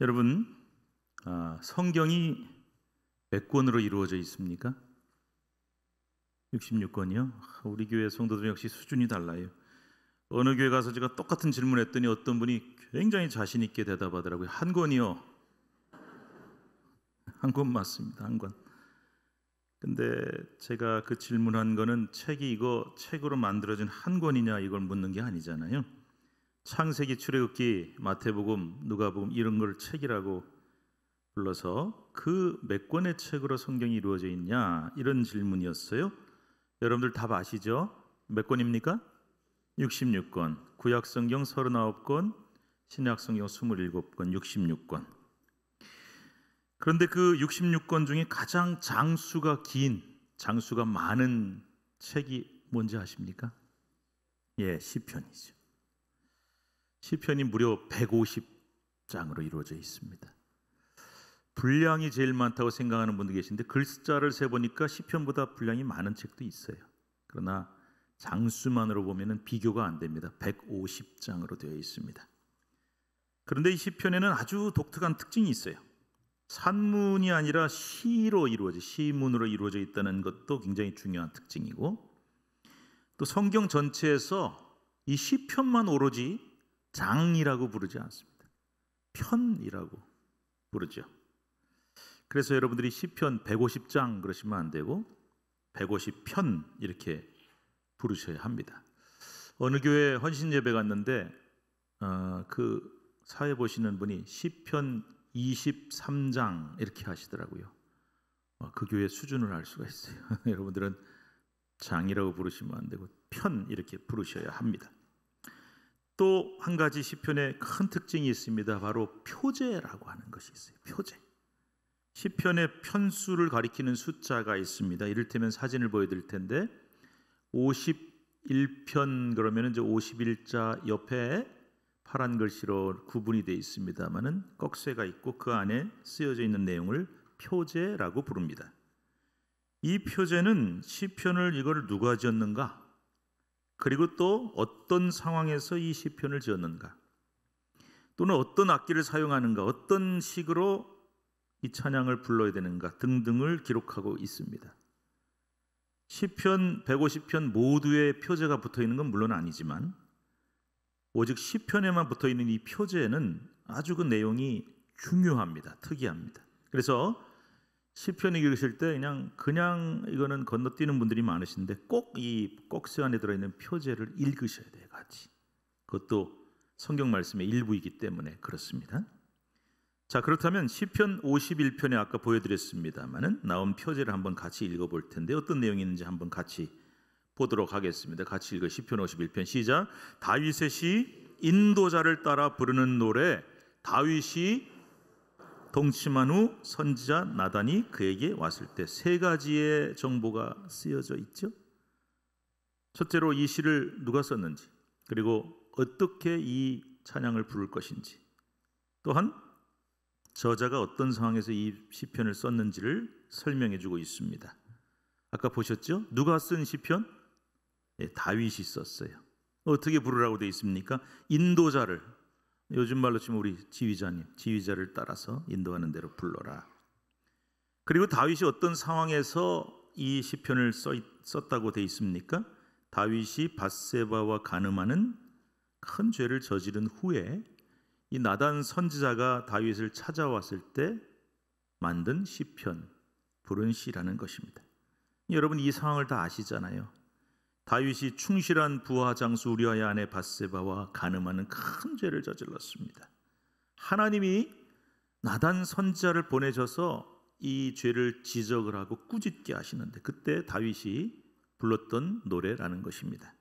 여러분, 성경이 몇 권으로 이루어져 있습니까? 66권이요? 우리 교회 성도들 역시 수준이 달라요. 어느 교회 가서 제가 똑같은 질문했더니 어떤 분이 굉장히 자신 있게 대답하더라고요. 한 권이요. 한 권 맞습니다. 한 권. 근데 제가 그 질문한 거는 책이 이거 책으로 만들어진 한 권이냐 이걸 묻는 게 아니잖아요. 창세기, 출애굽기, 마태복음, 누가복음 이런 걸 책이라고 불러서 그 몇 권의 책으로 성경이 이루어져 있냐 이런 질문이었어요. 여러분들 답 아시죠? 몇 권입니까? 66권. 구약 성경 39권, 신약 성경 27권, 66권. 그런데 그 66권 중에 가장 장수가 긴, 장수가 많은 책이 뭔지 아십니까? 예, 시편이죠. 시편이 무려 150장으로 이루어져 있습니다. 분량이 제일 많다고 생각하는 분도 계신데 글자를 세보니까 시편보다 분량이 많은 책도 있어요. 그러나 장수만으로 보면 비교가 안 됩니다. 150장으로 되어 있습니다. 그런데 이 시편에는 아주 독특한 특징이 있어요. 산문이 아니라 시로 이루어져, 시문으로 이루어져 있다는 것도 굉장히 중요한 특징이고, 또 성경 전체에서 이 시편만 오로지 장이라고 부르지 않습니다. 편이라고 부르죠. 그래서 여러분들이 시편 150장 그러시면 안 되고 150편 이렇게 부르셔야 합니다. 어느 교회 헌신 예배 갔는데 그 사회 보시는 분이 시편 23장 이렇게 하시더라고요. 그 교회 수준을 알 수가 있어요. 여러분들은 장이라고 부르시면 안 되고 편 이렇게 부르셔야 합니다. 또 한 가지 시편의 큰 특징이 있습니다. 바로 표제라고 하는 것이 있어요. 표제. 시편의 편수를 가리키는 숫자가 있습니다. 이를테면 사진을 보여드릴 텐데 51편 그러면 이제 51자 옆에 파란 글씨로 구분이 되어 있습니다만은 꺽쇠가 있고 그 안에 쓰여져 있는 내용을 표제라고 부릅니다. 이 표제는 시편을 이걸 누가 지었는가? 그리고 또 어떤 상황에서 이 시편을 지었는가? 또는 어떤 악기를 사용하는가? 어떤 식으로 이 찬양을 불러야 되는가? 등등을 기록하고 있습니다. 시편 150편 모두의 표제가 붙어 있는 건 물론 아니지만 오직 시편에만 붙어 있는 이 표제는 아주 그 내용이 중요합니다. 특이합니다. 그래서 시편 읽으실 때 그냥 이거는 건너뛰는 분들이 많으신데 꼭 이 꺽쇠 안에 들어있는 표제를 읽으셔야 돼요. 같이. 그것도 성경 말씀의 일부이기 때문에 그렇습니다. 자, 그렇다면 시편 51편에 아까 보여드렸습니다만은 나온 표제를 한번 같이 읽어볼 텐데 어떤 내용이 있는지 한번 같이 보도록 하겠습니다. 같이 읽어 시편 51편 시작. 다윗의 시 인도자를 따라 부르는 노래. 다윗이 동침한 후 선지자 나단이 그에게 왔을 때 세 가지의 정보가 쓰여져 있죠. 첫째로 이 시를 누가 썼는지, 그리고 어떻게 이 찬양을 부를 것인지, 또한 저자가 어떤 상황에서 이 시편을 썼는지를 설명해 주고 있습니다. 아까 보셨죠? 누가 쓴 시편? 네, 다윗이 썼어요. 어떻게 부르라고 되어 있습니까? 인도자를, 요즘 말로 치면 우리 지휘자를 따라서 인도하는 대로 불러라. 그리고 다윗이 어떤 상황에서 이 시편을 썼다고 되어 있습니까? 다윗이 밧세바와 간음하는 큰 죄를 저지른 후에 이 나단 선지자가 다윗을 찾아왔을 때 만든 시편, 부른 시라는 것입니다. 여러분 이 상황을 다 아시잖아요. 다윗이 충실한 부하 장수 우리아의 아내 밧세바와 간음하는 큰 죄를 저질렀습니다. 하나님이 나단 선지자를 보내셔서 이 죄를 지적을 하고 꾸짖게 하시는데 그때 다윗이 불렀던 노래라는 것입니다.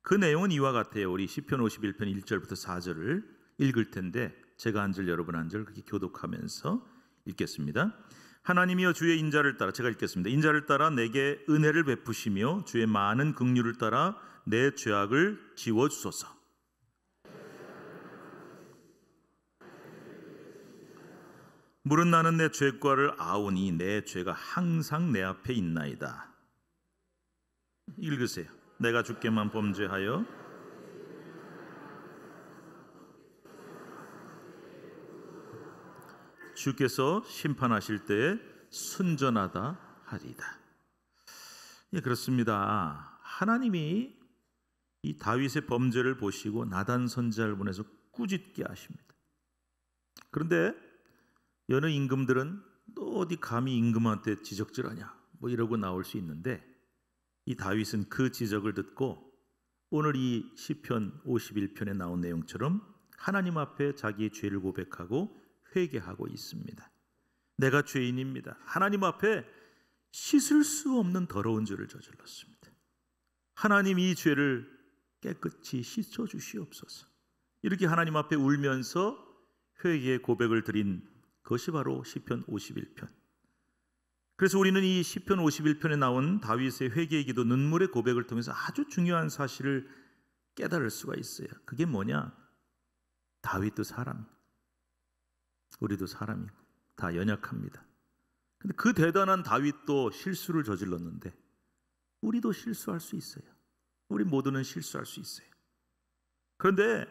그 내용은 이와 같아요. 우리 시편 51편 1절부터 4절을 읽을 텐데 제가 한 절 여러분 한 절 그렇게 교독하면서 읽겠습니다. 하나님이여 주의 인자를 따라, 제가 읽겠습니다. 인자를 따라 내게 은혜를 베푸시며 주의 많은 긍휼을 따라 내 죄악을 지워주소서. 물은 나는 내 죄과를 아오니 내 죄가 항상 내 앞에 있나이다. 읽으세요. 내가 주께만 범죄하여 주께서 심판하실 때에 순전하다 하리이다. 예, 그렇습니다. 하나님이 이 다윗의 범죄를 보시고 나단 선지자를 보내서 꾸짖게 하십니다. 그런데 여느 임금들은 너 어디 감히 임금한테 지적질하냐 뭐 이러고 나올 수 있는데, 이 다윗은 그 지적을 듣고 오늘 이 시편 51편에 나온 내용처럼 하나님 앞에 자기의 죄를 고백하고 회개하고 있습니다. 내가 죄인입니다. 하나님 앞에 씻을 수 없는 더러운 죄를 저질렀습니다. 하나님 이 죄를 깨끗이 씻어 주시옵소서. 이렇게 하나님 앞에 울면서 회개의 고백을 드린 것이 바로 시편 51편. 그래서 우리는 이 시편 51편에 나온 다윗의 회개의 기도, 눈물의 고백을 통해서 아주 중요한 사실을 깨달을 수가 있어요. 그게 뭐냐? 다윗도 사람, 우리도 사람이고 다 연약합니다. 근데 그 대단한 다윗도 실수를 저질렀는데 우리도 실수할 수 있어요. 우리 모두는 실수할 수 있어요. 그런데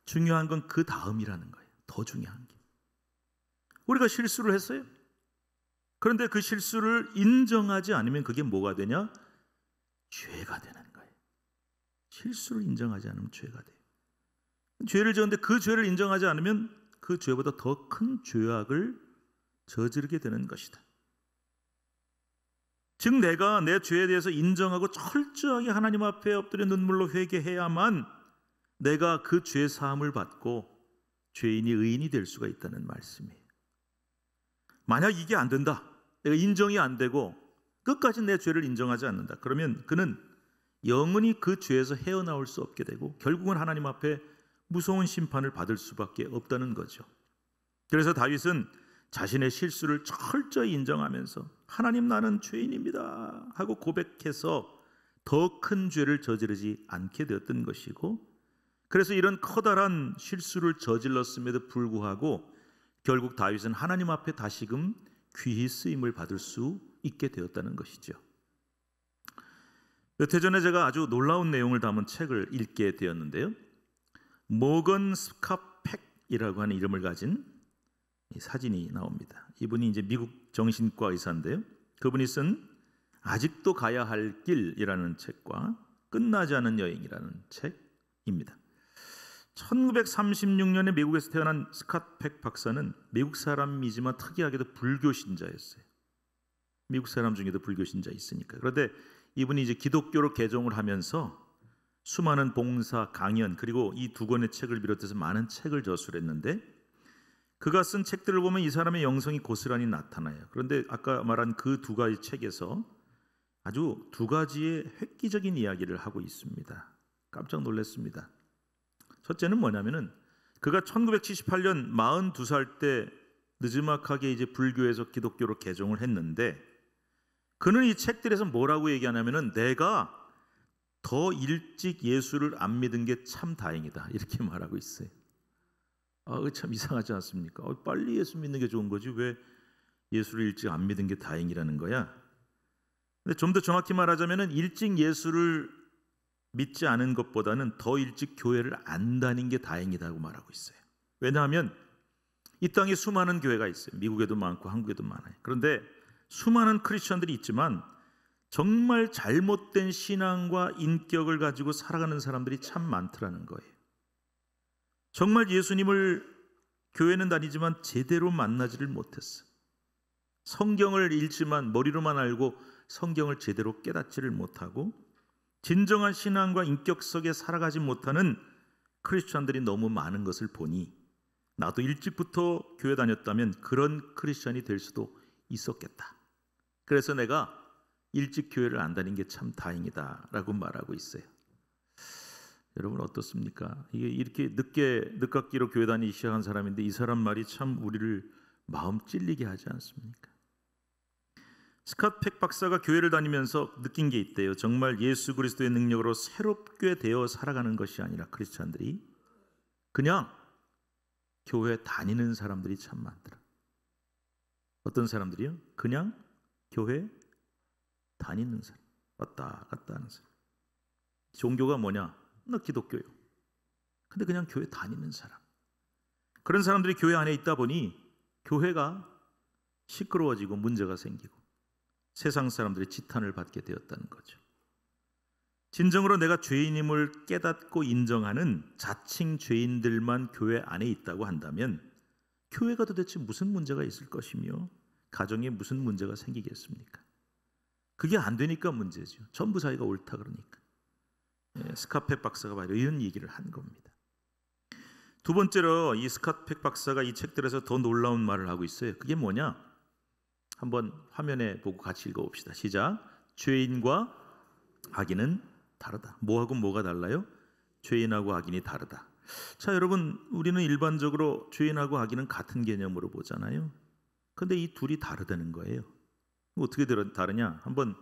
중요한 건 그 다음이라는 거예요. 더 중요한 게, 우리가 실수를 했어요. 그런데 그 실수를 인정하지 않으면 그게 뭐가 되냐? 죄가 되는 거예요. 실수를 인정하지 않으면 죄가 돼요. 죄를 지었는데 그 죄를 인정하지 않으면 그 죄보다 더 큰 죄악을 저지르게 되는 것이다. 즉 내가 내 죄에 대해서 인정하고 철저하게 하나님 앞에 엎드려 눈물로 회개해야만 내가 그 죄 사함을 받고 죄인이 의인이 될 수가 있다는 말씀이에요. 만약 이게 안 된다, 내가 인정이 안 되고 끝까지 내 죄를 인정하지 않는다, 그러면 그는 영원히 그 죄에서 헤어나올 수 없게 되고 결국은 하나님 앞에 무서운 심판을 받을 수밖에 없다는 거죠. 그래서 다윗은 자신의 실수를 철저히 인정하면서 하나님 나는 죄인입니다 하고 고백해서 더 큰 죄를 저지르지 않게 되었던 것이고, 그래서 이런 커다란 실수를 저질렀음에도 불구하고 결국 다윗은 하나님 앞에 다시금 귀히 쓰임을 받을 수 있게 되었다는 것이죠. 몇 해 전에 제가 아주 놀라운 내용을 담은 책을 읽게 되었는데요, 모건 스카팩이라고 하는 이름을 가진 사진이 나옵니다. 이분이 이제 미국 정신과 의사인데요, 그분이 쓴 아직도 가야 할 길이라는 책과 끝나지 않은 여행이라는 책입니다. 1936년에 미국에서 태어난 스카팩 박사는 미국 사람이지만 특이하게도 불교 신자였어요. 미국 사람 중에도 불교 신자 있으니까. 그런데 이분이 이제 기독교로 개종을 하면서 수많은 봉사, 강연, 그리고 이 두 권의 책을 비롯해서 많은 책을 저술했는데, 그가 쓴 책들을 보면 이 사람의 영성이 고스란히 나타나요. 그런데 아까 말한 그 두 가지 책에서 아주 두 가지의 획기적인 이야기를 하고 있습니다. 깜짝 놀랐습니다. 첫째는 뭐냐면은 그가 1978년 42살 때 느즈막하게 이제 불교에서 기독교로 개종을 했는데, 그는 이 책들에서 뭐라고 얘기하냐면은 내가 더 일찍 예수를 안 믿은 게 참 다행이다, 이렇게 말하고 있어요. 참 이상하지 않습니까? 빨리 예수 믿는 게 좋은 거지 왜 예수를 일찍 안 믿은 게 다행이라는 거야? 근데 좀 더 정확히 말하자면은 일찍 예수를 믿지 않은 것보다는 더 일찍 교회를 안 다닌 게 다행이다고 말하고 있어요. 왜냐하면 이 땅에 수많은 교회가 있어요. 미국에도 많고 한국에도 많아요. 그런데 수많은 크리스천들이 있지만 정말 잘못된 신앙과 인격을 가지고 살아가는 사람들이 참 많더라는 거예요. 정말 예수님을 교회는 다니지만 제대로 만나지를 못했어. 성경을 읽지만 머리로만 알고 성경을 제대로 깨닫지를 못하고 진정한 신앙과 인격 속에 살아가지 못하는 크리스천들이 너무 많은 것을 보니 나도 일찍부터 교회 다녔다면 그런 크리스천이 될 수도 있었겠다. 그래서 내가 일찍 교회를 안 다닌 게 참 다행이다라고 말하고 있어요. 여러분 어떻습니까? 이게 이렇게 늦깎이로 교회 다니기 시작한 사람인데 이 사람 말이 참 우리를 마음 찔리게 하지 않습니까? 스캇팩 박사가 교회를 다니면서 느낀 게 있대요. 정말 예수 그리스도의 능력으로 새롭게 되어 살아가는 것이 아니라 크리스찬들이 그냥 교회 다니는 사람들이 참 많더라. 어떤 사람들이요? 그냥 교회 다니는 사람, 왔다 갔다 하는 사람. 종교가 뭐냐? 나 기독교요. 근데 그냥 교회 다니는 사람. 그런 사람들이 교회 안에 있다 보니 교회가 시끄러워지고 문제가 생기고 세상 사람들의 지탄을 받게 되었다는 거죠. 진정으로 내가 죄인임을 깨닫고 인정하는 자칭 죄인들만 교회 안에 있다고 한다면 교회가 도대체 무슨 문제가 있을 것이며 가정에 무슨 문제가 생기겠습니까? 그게 안 되니까 문제죠. 전부 자기가 옳다 그러니까. 스캇펙 박사가 바로 이런 얘기를 한 겁니다. 두 번째로 이 스캇펙 박사가 이 책들에서 더 놀라운 말을 하고 있어요. 그게 뭐냐? 한번 화면에 보고 같이 읽어봅시다. 시작. 죄인과 악인은 다르다. 뭐하고 뭐가 달라요? 죄인하고 악인이 다르다. 자, 여러분, 우리는 일반적으로 죄인하고 악인은 같은 개념으로 보잖아요. 근데 이 둘이 다르다는 거예요. 어떻게 다르냐? 한번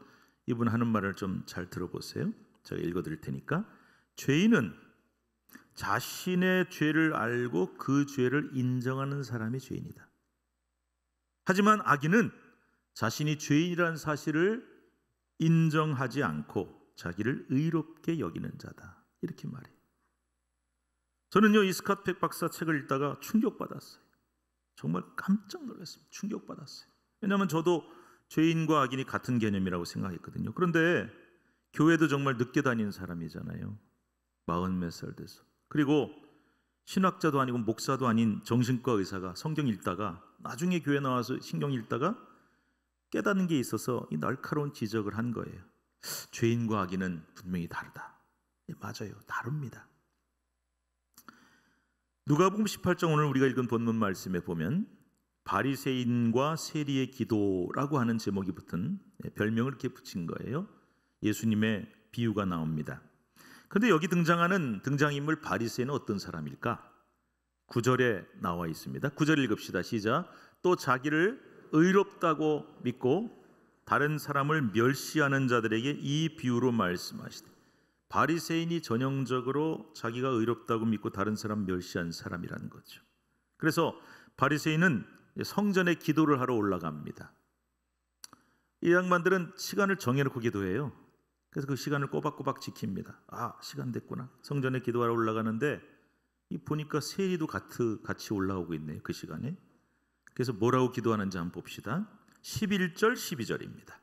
이분 하는 말을 좀 잘 들어보세요. 제가 읽어드릴 테니까. 죄인은 자신의 죄를 알고 그 죄를 인정하는 사람이 죄인이다. 하지만 악인은 자신이 죄인이라는 사실을 인정하지 않고 자기를 의롭게 여기는 자다. 이렇게 말해요. 저는요, 이 스캇펙 박사 책을 읽다가 충격받았어요. 정말 깜짝 놀랐습니다. 충격받았어요. 왜냐하면 저도 죄인과 악인이 같은 개념이라고 생각했거든요. 그런데 교회도 정말 늦게 다니는 사람이잖아요. 40몇 살 돼서. 그리고 신학자도 아니고 목사도 아닌 정신과 의사가 성경 읽다가 나중에 교회 나와서 신경 읽다가 깨닫는 게 있어서 이 날카로운 지적을 한 거예요. 죄인과 악인은 분명히 다르다. 맞아요. 다릅니다. 누가복음 18장 오늘 우리가 읽은 본문 말씀에 보면 바리새인과 세리의 기도라고 하는 제목이 붙은 별명을 이렇게 붙인 거예요. 예수님의 비유가 나옵니다. 그런데 여기 등장하는 등장인물 바리새인은 어떤 사람일까? 9절에 나와 있습니다. 9절 읽읍시다. 시작. 또 자기를 의롭다고 믿고 다른 사람을 멸시하는 자들에게 이 비유로 말씀하시되, 바리새인이 전형적으로 자기가 의롭다고 믿고 다른 사람 멸시한 사람이라는 거죠. 그래서 바리새인은 성전에 기도를 하러 올라갑니다. 이 양반들은 시간을 정해놓고 기도해요. 그래서 그 시간을 꼬박꼬박 지킵니다. 아, 시간 됐구나. 성전에 기도하러 올라가는데 보니까 세리도 같이 올라오고 있네요. 그 시간에. 그래서 뭐라고 기도하는지 한번 봅시다. 11절 12절입니다.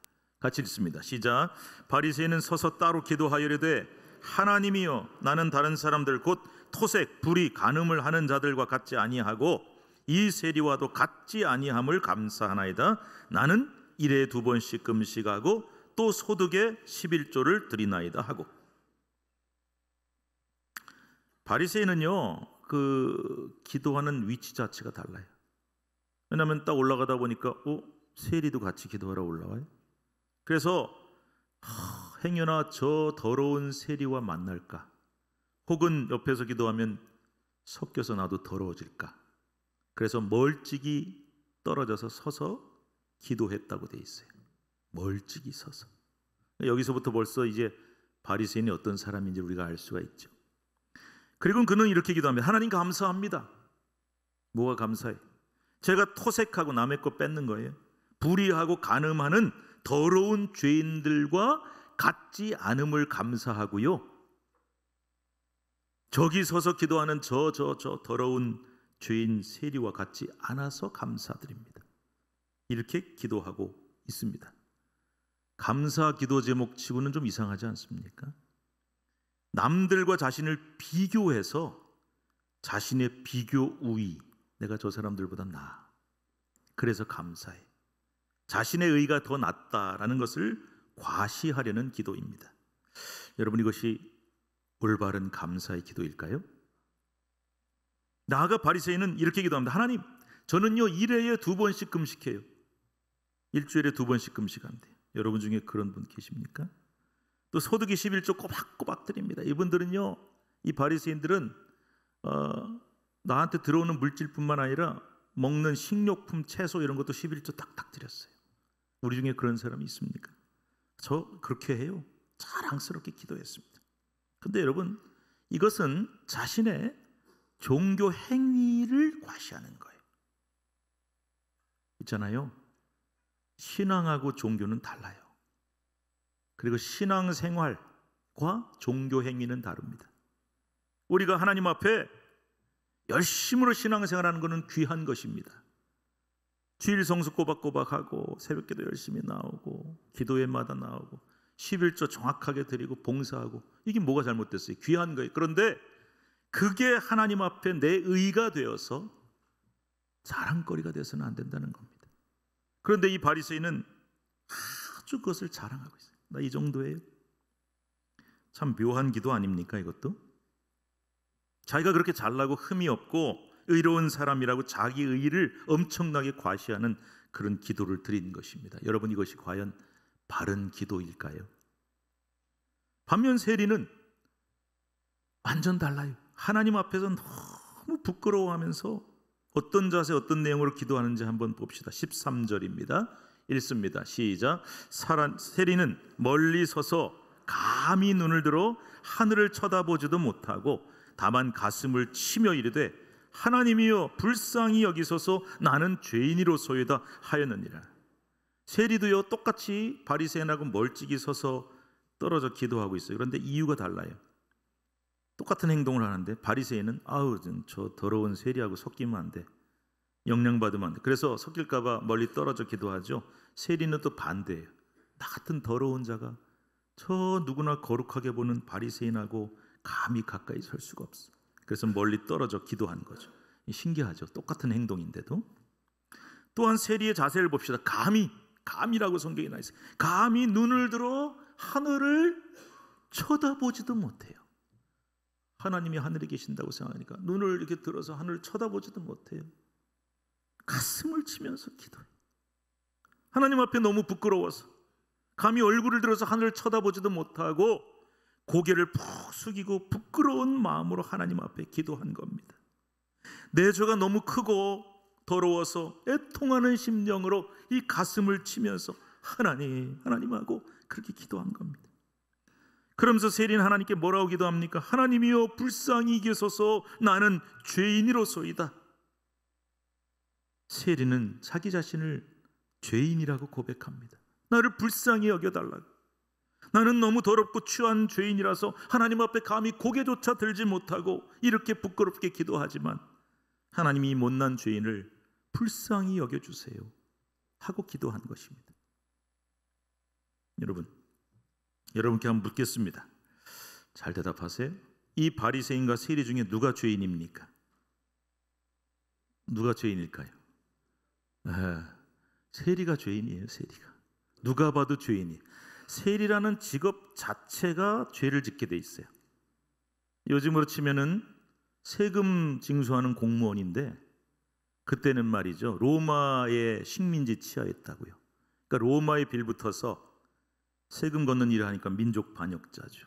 같이 읽습니다. 시작. 바리새인은 서서 따로 기도하여되 하나님이여, 나는 다른 사람들 곧 토색, 불의, 간음을 하는 자들과 같지 아니하고 이 세리와도 같지 아니함을 감사하나이다. 나는 일에 2번씩 금식하고 또 소득의 11조를 드리나이다 하고. 바리새인은요, 그 기도하는 위치 자체가 달라요. 왜냐하면 딱 올라가다 보니까 세리도 같이 기도하러 올라와요. 그래서 행여나 저 더러운 세리와 만날까, 혹은 옆에서 기도하면 섞여서 나도 더러워질까. 그래서 멀찍이 떨어져서 서서 기도했다고 돼 있어요. 멀찍이 서서. 여기서부터 벌써 이제 바리새인이 어떤 사람인지 우리가 알 수가 있죠. 그리고 그는 이렇게 기도합니다. 하나님 감사합니다. 뭐가 감사해? 제가 토색하고 남의 것 뺏는 거예요. 불의하고 간음하는 더러운 죄인들과 같지 않음을 감사하고요. 저기 서서 기도하는 저 더러운 죄인 세리와 같지 않아서 감사드립니다. 이렇게 기도하고 있습니다. 감사 기도 제목 치고는 좀 이상하지 않습니까? 남들과 자신을 비교해서 자신의 비교 우위, 내가 저 사람들보다 나아, 그래서 감사해. 자신의 의가 더 낫다라는 것을 과시하려는 기도입니다. 여러분, 이것이 올바른 감사의 기도일까요? 나아가 바리새인은 이렇게 기도합니다. 하나님, 저는요 일회에 2번씩 금식해요. 일주일에 2번씩 금식한대요. 여러분 중에 그런 분 계십니까? 또 소득이 11조 꼬박꼬박 드립니다. 이분들은요, 이 바리새인들은 나한테 들어오는 물질뿐만 아니라 먹는 식료품, 채소 이런 것도 11조 딱딱 드렸어요. 우리 중에 그런 사람이 있습니까? 저 그렇게 해요. 자랑스럽게 기도했습니다. 근데 여러분, 이것은 자신의 종교 행위를 과시하는 거예요. 있잖아요. 신앙하고 종교는 달라요. 그리고 신앙생활과 종교 행위는 다릅니다. 우리가 하나님 앞에 열심으로 신앙생활하는 것은 귀한 것입니다. 주일 성수 꼬박꼬박하고 새벽기도 열심히 나오고 기도회마다 나오고 11조 정확하게 드리고 봉사하고, 이게 뭐가 잘못됐어요? 귀한 거예요. 그런데 그게 하나님 앞에 내 의가 되어서 자랑거리가 돼서는 안 된다는 겁니다. 그런데 이 바리새인은 아주 그것을 자랑하고 있어요. 나 이 정도예요. 참 묘한 기도 아닙니까 이것도? 자기가 그렇게 잘나고 흠이 없고 의로운 사람이라고 자기 의를 엄청나게 과시하는 그런 기도를 드린 것입니다. 여러분, 이것이 과연 바른 기도일까요? 반면 세리는 완전 달라요. 하나님 앞에서 너무 부끄러워하면서 어떤 자세, 어떤 내용으로 기도하는지 한번 봅시다. 13절입니다. 읽습니다. 시작. 세리는 멀리 서서 감히 눈을 들어 하늘을 쳐다보지도 못하고 다만 가슴을 치며 이르되 하나님이여 불쌍히 여기소서 나는 죄인이로소이다 하였느니라. 세리도요 똑같이 바리새인하고 멀찍이 서서 떨어져 기도하고 있어요. 그런데 이유가 달라요. 똑같은 행동을 하는데 바리새인은 아우 저 더러운 세리하고 섞이면 안 돼, 영향받으면 안 돼, 그래서 섞일까 봐 멀리 떨어져 기도하죠. 세리는 또 반대예요. 나 같은 더러운 자가 저 누구나 거룩하게 보는 바리새인하고 감히 가까이 설 수가 없어. 그래서 멀리 떨어져 기도한 거죠. 신기하죠. 똑같은 행동인데도. 또한 세리의 자세를 봅시다. 감히라고 성경에 나와 있어요. 감히 눈을 들어 하늘을 쳐다보지도 못해요. 하나님이 하늘에 계신다고 생각하니까 눈을 이렇게 들어서 하늘을 쳐다보지도 못해요. 가슴을 치면서 기도해요. 하나님 앞에 너무 부끄러워서 감히 얼굴을 들어서 하늘을 쳐다보지도 못하고 고개를 푹 숙이고 부끄러운 마음으로 하나님 앞에 기도한 겁니다. 내 죄가 너무 크고 더러워서 애통하는 심령으로 이 가슴을 치면서 하나님하고 그렇게 기도한 겁니다. 그러면서 세리는 하나님께 뭐라고 기도합니까? 하나님이여 불쌍히 여기소서 나는 죄인이로소이다. 세리는 자기 자신을 죄인이라고 고백합니다. 나를 불쌍히 여겨달라고. 나는 너무 더럽고 추한 죄인이라서 하나님 앞에 감히 고개조차 들지 못하고 이렇게 부끄럽게 기도하지만 하나님이 이 못난 죄인을 불쌍히 여겨주세요 하고 기도한 것입니다. 여러분께 한번 묻겠습니다. 잘 대답하세요. 이 바리새인과 세리 중에 누가 죄인입니까? 누가 죄인일까요? 세리가 죄인이에요. 세리가. 누가 봐도 죄인이에요. 세리라는 직업 자체가 죄를 짓게 돼 있어요. 요즘으로 치면은 세금 징수하는 공무원인데 그때는 말이죠, 로마의 식민지 치하였다고요. 그러니까 로마의 빌붙어서 세금 걷는 일을 하니까 민족 반역자죠.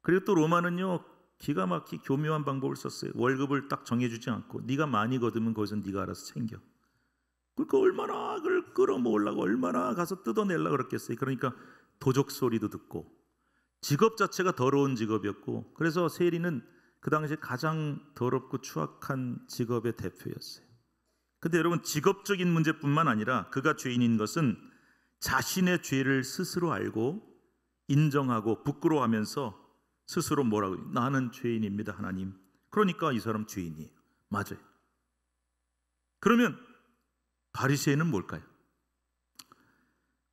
그리고 또 로마는요 기가 막히게 교묘한 방법을 썼어요. 월급을 딱 정해주지 않고 네가 많이 거두면 거기서 네가 알아서 챙겨. 그러니까 얼마나 그걸 끌어모으려고 얼마나 가서 뜯어내려고 그랬겠어요. 그러니까 도적 소리도 듣고 직업 자체가 더러운 직업이었고, 그래서 세리는 그 당시에 가장 더럽고 추악한 직업의 대표였어요. 근데 여러분, 직업적인 문제뿐만 아니라 그가 죄인인 것은 자신의 죄를 스스로 알고 인정하고 부끄러워하면서 스스로 뭐라고 해요? 나는 죄인입니다 하나님. 그러니까 이 사람 죄인이에요. 맞아요. 그러면 바리새인은 뭘까요?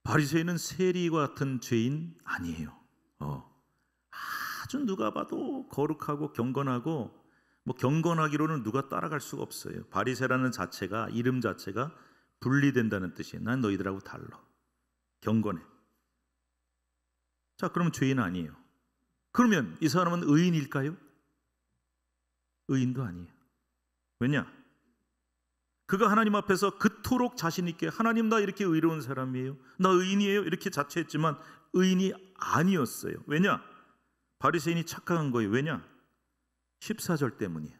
바리새인은 세리와 같은 죄인 아니에요. 아주 누가 봐도 거룩하고 경건하고, 뭐 경건하기로는 누가 따라갈 수가 없어요. 바리새라는 자체가, 이름 자체가 분리된다는 뜻이에요. 난 너희들하고 달라. 경건해. 자, 그러면 죄인 아니에요. 그러면 이 사람은 의인일까요? 의인도 아니에요. 왜냐? 그가 하나님 앞에서 그토록 자신 있게 하나님 나 이렇게 의로운 사람이에요, 나 의인이에요 이렇게 자처했지만 의인이 아니었어요. 왜냐? 바리새인이 착각한 거예요. 왜냐? 14절 때문이에요.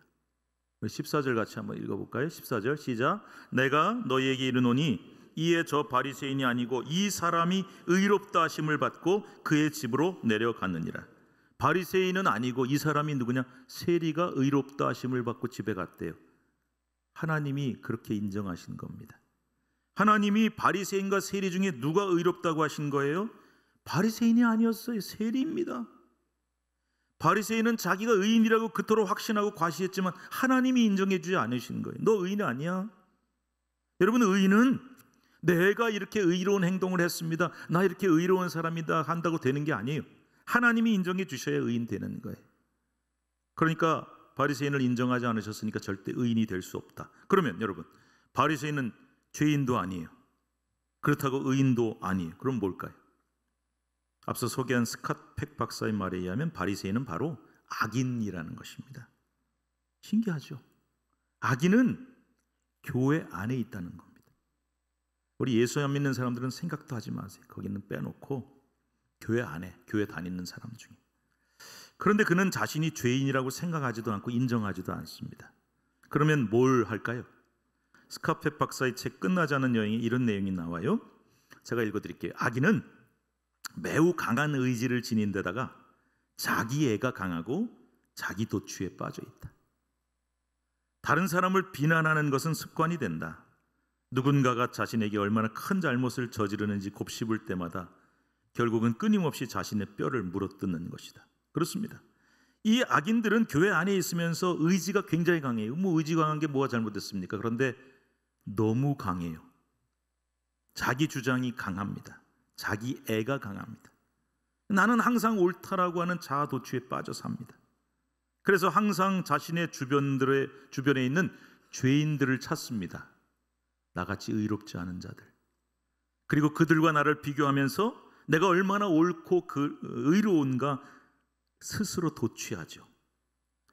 14절 같이 한번 읽어볼까요? 14절 시작. 내가 너희에게 이르노니 이에 저 바리새인이 아니고 이 사람이 의롭다 하심을 받고 그의 집으로 내려갔느니라. 바리새인은 아니고 이 사람이 누구냐? 세리가 의롭다 하심을 받고 집에 갔대요. 하나님이 그렇게 인정하신 겁니다. 하나님이 바리새인과 세리 중에 누가 의롭다고 하신 거예요? 바리새인이 아니었어요. 세리입니다. 바리새인은 자기가 의인이라고 그토록 확신하고 과시했지만 하나님이 인정해 주지 않으신 거예요. 너 의인 아니야. 여러분, 의인은 내가 이렇게 의로운 행동을 했습니다, 나 이렇게 의로운 사람이다 한다고 되는 게 아니에요. 하나님이 인정해 주셔야 의인 되는 거예요. 그러니까 바리새인을 인정하지 않으셨으니까 절대 의인이 될 수 없다. 그러면 여러분, 바리새인은 죄인도 아니에요. 그렇다고 의인도 아니에요. 그럼 뭘까요? 앞서 소개한 스캇 팩 박사의 말에 의하면 바리새인은 바로 악인이라는 것입니다. 신기하죠? 악인은 교회 안에 있다는 겁니다. 우리 예수 안 믿는 사람들은 생각도 하지 마세요. 거기는 빼놓고 교회 안에, 교회 다니는 사람 중에. 그런데 그는 자신이 죄인이라고 생각하지도 않고 인정하지도 않습니다. 그러면 뭘 할까요? 스캇 팩 박사의 책 끝나지 않은 여행에 이런 내용이 나와요. 제가 읽어드릴게요. 악인은 매우 강한 의지를 지닌 데다가 자기 애가 강하고 자기 도취에 빠져 있다. 다른 사람을 비난하는 것은 습관이 된다. 누군가가 자신에게 얼마나 큰 잘못을 저지르는지 곱씹을 때마다 결국은 끊임없이 자신의 뼈를 물어뜯는 것이다. 그렇습니다. 이 악인들은 교회 안에 있으면서 의지가 굉장히 강해요. 의지 강한 게 뭐가 잘못됐습니까? 그런데 너무 강해요. 자기 주장이 강합니다. 자기 애가 강합니다. 나는 항상 옳다라고 하는 자아 도취에 빠져 삽니다. 그래서 항상 자신의 주변에 있는 죄인들을 찾습니다. 나같이 의롭지 않은 자들. 그리고 그들과 나를 비교하면서 내가 얼마나 옳고 의로운가 스스로 도취하죠.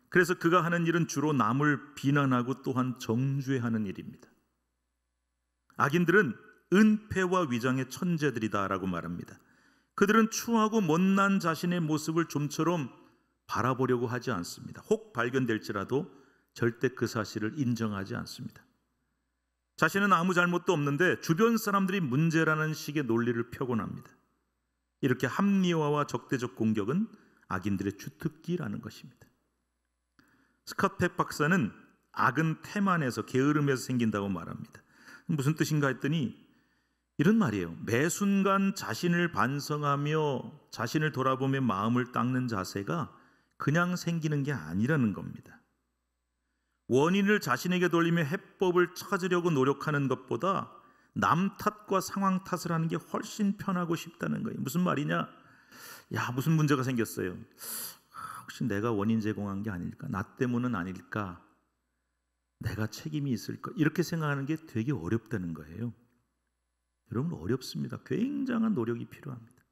그래서 그가 하는 일은 주로 남을 비난하고 또한 정죄하는 일입니다. 악인들은 은폐와 위장의 천재들이다라고 말합니다. 그들은 추하고 못난 자신의 모습을 좀처럼 바라보려고 하지 않습니다. 혹 발견될지라도 절대 그 사실을 인정하지 않습니다. 자신은 아무 잘못도 없는데 주변 사람들이 문제라는 식의 논리를 펴곤 합니다. 이렇게 합리화와 적대적 공격은 악인들의 주특기라는 것입니다. 스캇 팩 박사는 악은 태만에서 게으름에서 생긴다고 말합니다. 무슨 뜻인가 했더니 이런 말이에요. 매 순간 자신을 반성하며 자신을 돌아보며 마음을 닦는 자세가 그냥 생기는 게 아니라는 겁니다. 원인을 자신에게 돌리며 해법을 찾으려고 노력하는 것보다 남 탓과 상황 탓을 하는 게 훨씬 편하고 쉽다는 거예요. 무슨 말이냐? 야, 무슨 문제가 생겼어요. 혹시 내가 원인 제공한 게 아닐까? 나 때문은 아닐까? 내가 책임이 있을까? 이렇게 생각하는 게 되게 어렵다는 거예요. 여러분, 어렵습니다. 굉장한 노력이 필요합니다.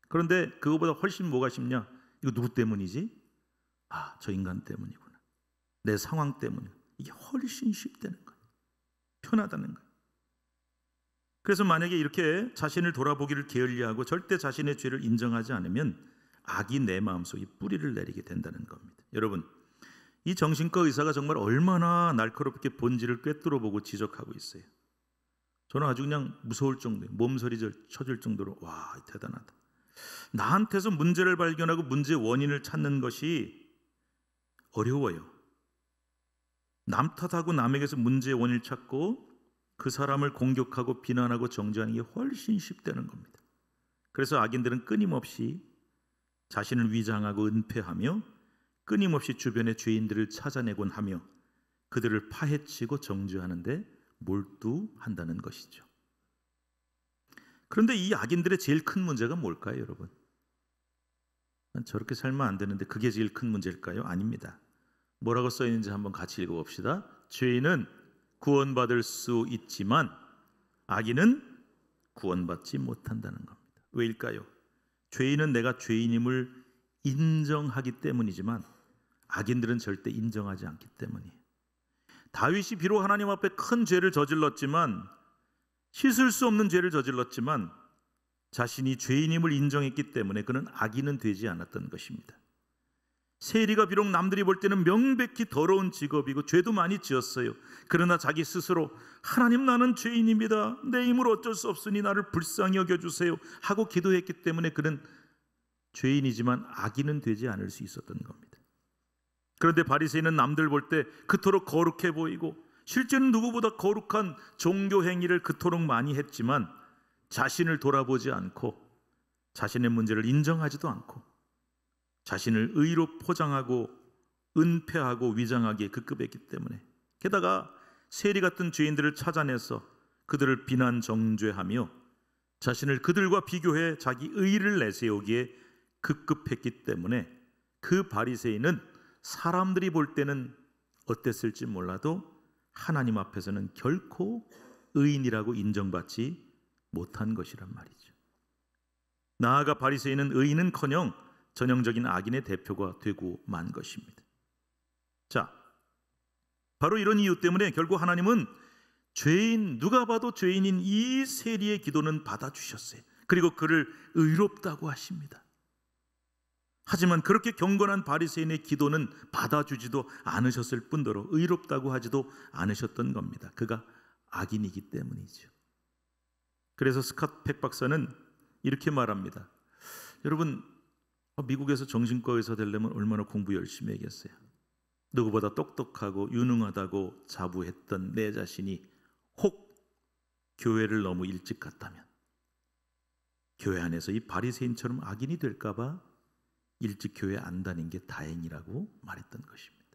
그런데 그거보다 훨씬 뭐가 쉽냐? 이거 누구 때문이지? 아, 저 인간 때문이구나. 내 상황 때문에. 이게 훨씬 쉽다는 거예요. 편하다는 거예요. 그래서 만약에 이렇게 자신을 돌아보기를 게을리하고 절대 자신의 죄를 인정하지 않으면 악이 내 마음속에 뿌리를 내리게 된다는 겁니다. 여러분, 이 정신과 의사가 정말 얼마나 날카롭게 본질을 꿰뚫어보고 지적하고 있어요. 저는 아주 그냥 무서울 정도예요. 몸서리 쳐줄 정도로 와, 대단하다. 나한테서 문제를 발견하고 문제의 원인을 찾는 것이 어려워요. 남 탓하고 남에게서 문제의 원인을 찾고 그 사람을 공격하고 비난하고 정죄하는 게 훨씬 쉽다는 겁니다. 그래서 악인들은 끊임없이 자신을 위장하고 은폐하며 끊임없이 주변의 죄인들을 찾아내곤 하며 그들을 파헤치고 정죄하는데 몰두한다는 것이죠. 그런데 이 악인들의 제일 큰 문제가 뭘까요, 여러분? 난 저렇게 살면 안 되는데 그게 제일 큰 문제일까요? 아닙니다. 뭐라고 써 있는지 한번 같이 읽어봅시다. 죄인은 구원받을 수 있지만 악인은 구원받지 못한다는 겁니다. 왜일까요? 죄인은 내가 죄인임을 인정하기 때문이지만 악인들은 절대 인정하지 않기 때문이에요. 다윗이 비록 하나님 앞에 큰 죄를 저질렀지만, 씻을 수 없는 죄를 저질렀지만 자신이 죄인임을 인정했기 때문에 그는 악인은 되지 않았던 것입니다. 세리가 비록 남들이 볼 때는 명백히 더러운 직업이고 죄도 많이 지었어요. 그러나 자기 스스로 하나님, 나는 죄인입니다. 내 힘으로 어쩔 수 없으니 나를 불쌍히 여겨주세요 하고 기도했기 때문에 그는 죄인이지만 악인은 되지 않을 수 있었던 겁니다. 그런데 바리새인은 남들 볼 때 그토록 거룩해 보이고 실제는 누구보다 거룩한 종교 행위를 그토록 많이 했지만 자신을 돌아보지 않고 자신의 문제를 인정하지도 않고 자신을 의로 포장하고 은폐하고 위장하기에 급급했기 때문에, 게다가 세리 같은 죄인들을 찾아내서 그들을 비난 정죄하며 자신을 그들과 비교해 자기 의의를 내세우기에 급급했기 때문에 그 바리새인은 사람들이 볼 때는 어땠을지 몰라도 하나님 앞에서는 결코 의인이라고 인정받지 못한 것이란 말이죠. 나아가 바리새인은 의인은커녕 전형적인 악인의 대표가 되고 만 것입니다. 자, 바로 이런 이유 때문에 결국 하나님은 죄인, 누가 봐도 죄인인 이 세리의 기도는 받아주셨어요. 그리고 그를 의롭다고 하십니다. 하지만 그렇게 경건한 바리새인의 기도는 받아주지도 않으셨을 뿐더러 의롭다고 하지도 않으셨던 겁니다. 그가 악인이기 때문이죠. 그래서 스캇 팩 박사는 이렇게 말합니다. 여러분, 미국에서 정신과 의사 되려면 얼마나 공부 열심히 해야겠어요. 누구보다 똑똑하고 유능하다고 자부했던 내 자신이 혹 교회를 너무 일찍 갔다면, 교회 안에서 이 바리새인처럼 악인이 될까 봐 일찍 교회 안 다닌 게 다행이라고 말했던 것입니다.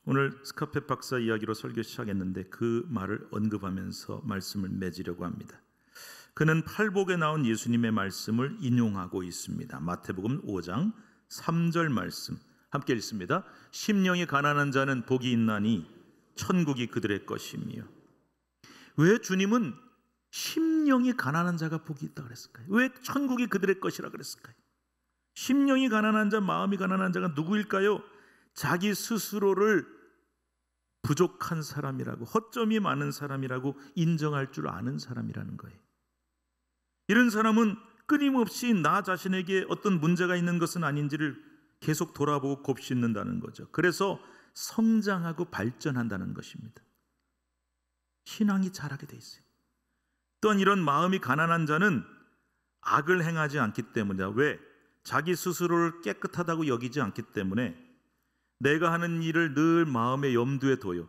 오늘 스캇 팩 박사 이야기로 설교 시작했는데 그 말을 언급하면서 말씀을 맺으려고 합니다. 그는 팔복에 나온 예수님의 말씀을 인용하고 있습니다. 마태복음 5장 3절 말씀 함께 읽습니다. 심령이 가난한 자는 복이 있나니 천국이 그들의 것이며. 왜 주님은 심령이 가난한 자가 복이 있다 그랬을까요? 왜 천국이 그들의 것이라 그랬을까요? 심령이 가난한 자, 마음이 가난한 자가 누구일까요? 자기 스스로를 부족한 사람이라고, 허점이 많은 사람이라고 인정할 줄 아는 사람이라는 거예요. 이런 사람은 끊임없이 나 자신에게 어떤 문제가 있는 것은 아닌지를 계속 돌아보고 곱씹는다는 거죠. 그래서 성장하고 발전한다는 것입니다. 신앙이 자라게 돼 있어요. 또한 이런 마음이 가난한 자는 악을 행하지 않기 때문이다. 왜? 자기 스스로를 깨끗하다고 여기지 않기 때문에 내가 하는 일을 늘 마음의 염두에 둬요.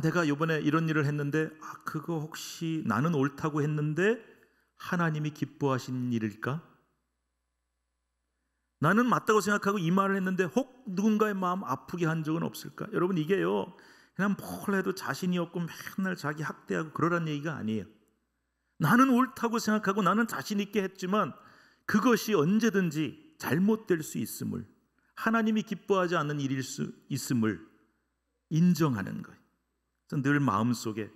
내가 이번에 이런 일을 했는데 그거 혹시 나는 옳다고 했는데 하나님이 기뻐하신 일일까? 나는 맞다고 생각하고 이 말을 했는데 혹 누군가의 마음 아프게 한 적은 없을까? 여러분, 이게요, 그냥 뭘 해도 자신이 없고 맨날 자기 학대하고 그러란 얘기가 아니에요. 나는 옳다고 생각하고 나는 자신 있게 했지만 그것이 언제든지 잘못될 수 있음을, 하나님이 기뻐하지 않는 일일 수 있음을 인정하는 거예요. 그래서 늘 마음속에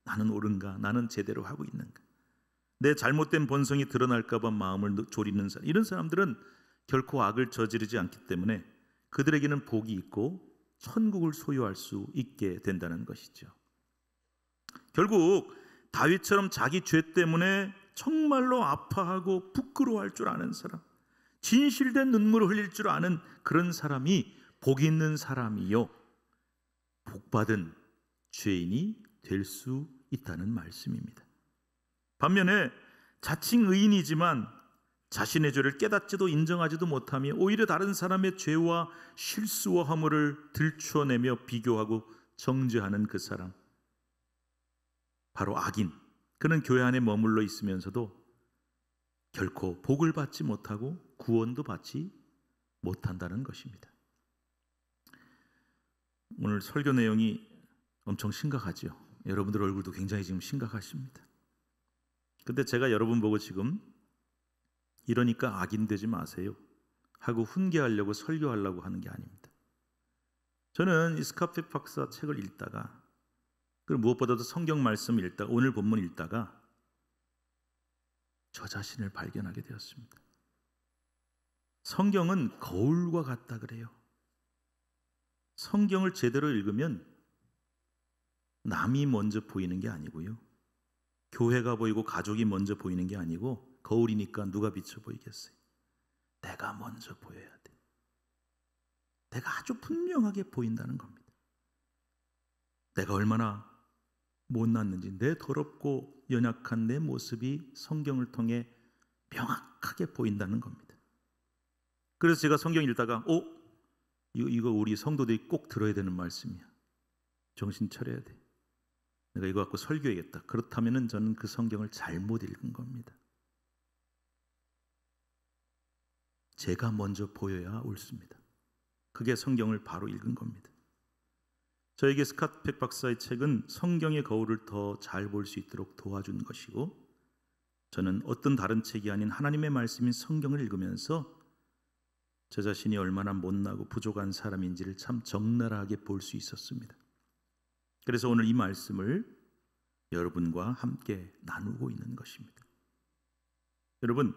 나는 옳은가, 나는 제대로 하고 있는가, 내 잘못된 본성이 드러날까 봐 마음을 졸이는 사람, 이런 사람들은 결코 악을 저지르지 않기 때문에 그들에게는 복이 있고 천국을 소유할 수 있게 된다는 것이죠. 결국 다윗처럼 자기 죄 때문에 정말로 아파하고 부끄러워할 줄 아는 사람, 진실된 눈물을 흘릴 줄 아는 그런 사람이 복 있는 사람이요, 복받은 죄인이 될 수 있다는 말씀입니다. 반면에 자칭 의인이지만 자신의 죄를 깨닫지도 인정하지도 못하며 오히려 다른 사람의 죄와 실수와 허물을 들추어내며 비교하고 정죄하는 그 사람, 바로 악인. 그는 교회 안에 머물러 있으면서도 결코 복을 받지 못하고 구원도 받지 못한다는 것입니다. 오늘 설교 내용이 엄청 심각하죠. 여러분들 얼굴도 굉장히 지금 심각하십니다. 근데 제가 여러분 보고 지금 이러니까 악인 되지 마세요 하고 훈계하려고 설교하려고 하는 게 아닙니다. 저는 이 스캇 팩 박사 책을 읽다가, 그리고 무엇보다도 성경 말씀을 읽다가, 오늘 본문 읽다가 저 자신을 발견하게 되었습니다. 성경은 거울과 같다 그래요. 성경을 제대로 읽으면 남이 먼저 보이는 게 아니고요, 교회가 보이고 가족이 먼저 보이는 게 아니고, 거울이니까 누가 비쳐 보이겠어요? 내가 먼저 보여야 돼. 내가 아주 분명하게 보인다는 겁니다. 내가 얼마나 못났는지, 내 더럽고 연약한 내 모습이 성경을 통해 명확하게 보인다는 겁니다. 그래서 제가 성경 읽다가 이거 우리 성도들이 꼭 들어야 되는 말씀이야. 정신 차려야 돼. 내가 이거 갖고 설교해야겠다. 그렇다면 저는 그 성경을 잘못 읽은 겁니다. 제가 먼저 보여야 옳습니다. 그게 성경을 바로 읽은 겁니다. 저에게 스캇 팩 박사의 책은 성경의 거울을 더 잘 볼 수 있도록 도와준 것이고, 저는 어떤 다른 책이 아닌 하나님의 말씀인 성경을 읽으면서 저 자신이 얼마나 못나고 부족한 사람인지를 참 적나라하게 볼 수 있었습니다. 그래서 오늘 이 말씀을 여러분과 함께 나누고 있는 것입니다. 여러분,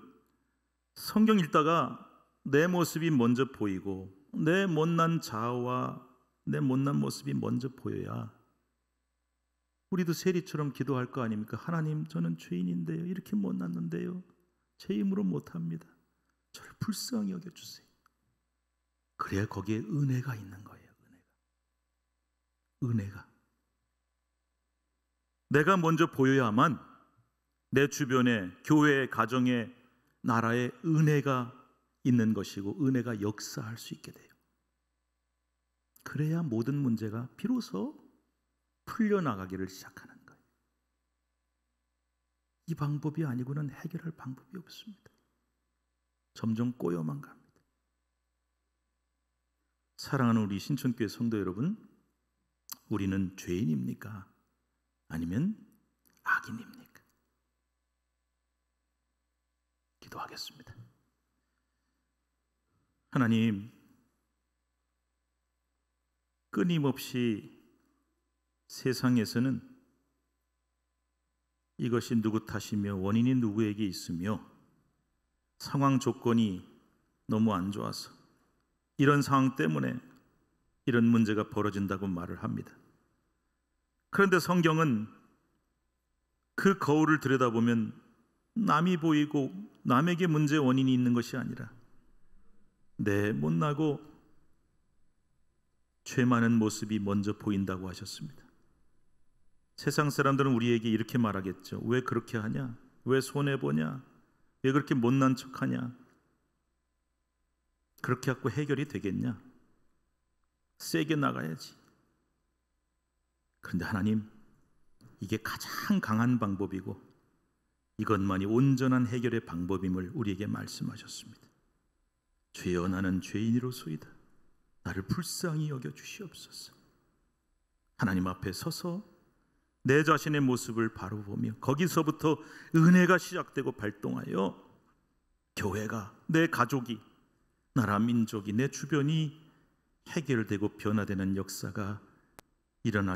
성경 읽다가 내 모습이 먼저 보이고 내 못난 자아와 내 못난 모습이 먼저 보여야 우리도 세리처럼 기도할 거 아닙니까? 하나님, 저는 죄인인데요, 이렇게 못났는데요, 제 힘으로 못합니다, 저를 불쌍히 여겨주세요. 그래야 거기에 은혜가 있는 거예요. 은혜가 내가 먼저 보여야만 내 주변에, 교회에, 가정에, 나라에 은혜가 있는 것이고 은혜가 역사할 수 있게 돼요. 그래야 모든 문제가 비로소 풀려나가기를 시작하는 거예요. 이 방법이 아니고는 해결할 방법이 없습니다. 점점 꼬여만 갑니다. 사랑하는 우리 신천교회 성도 여러분, 우리는 죄인입니까? 아니면 악인입니까? 기도하겠습니다. 하나님, 끊임없이 세상에서는 이것이 누구 탓이며 원인이 누구에게 있으며 상황 조건이 너무 안 좋아서 이런 상황 때문에 이런 문제가 벌어진다고 말을 합니다. 그런데 성경은 그 거울을 들여다보면 남이 보이고 남에게 문제의 원인이 있는 것이 아니라 내 못나고 죄 많은 모습이 먼저 보인다고 하셨습니다. 세상 사람들은 우리에게 이렇게 말하겠죠. 왜 그렇게 하냐? 왜 손해보냐? 왜 그렇게 못난 척하냐? 그렇게 갖고 해결이 되겠냐? 세게 나가야지. 그런데 하나님, 이게 가장 강한 방법이고 이것만이 온전한 해결의 방법임을 우리에게 말씀하셨습니다. 죄여 나는 죄인이로소이다. 나를 불쌍히 여겨주시옵소서. 하나님 앞에 서서 내 자신의 모습을 바로 보며 거기서부터 은혜가 시작되고 발동하여 교회가, 내 가족이, 나라 민족이, 내 주변이 해결되고 변화되는 역사가 일어나게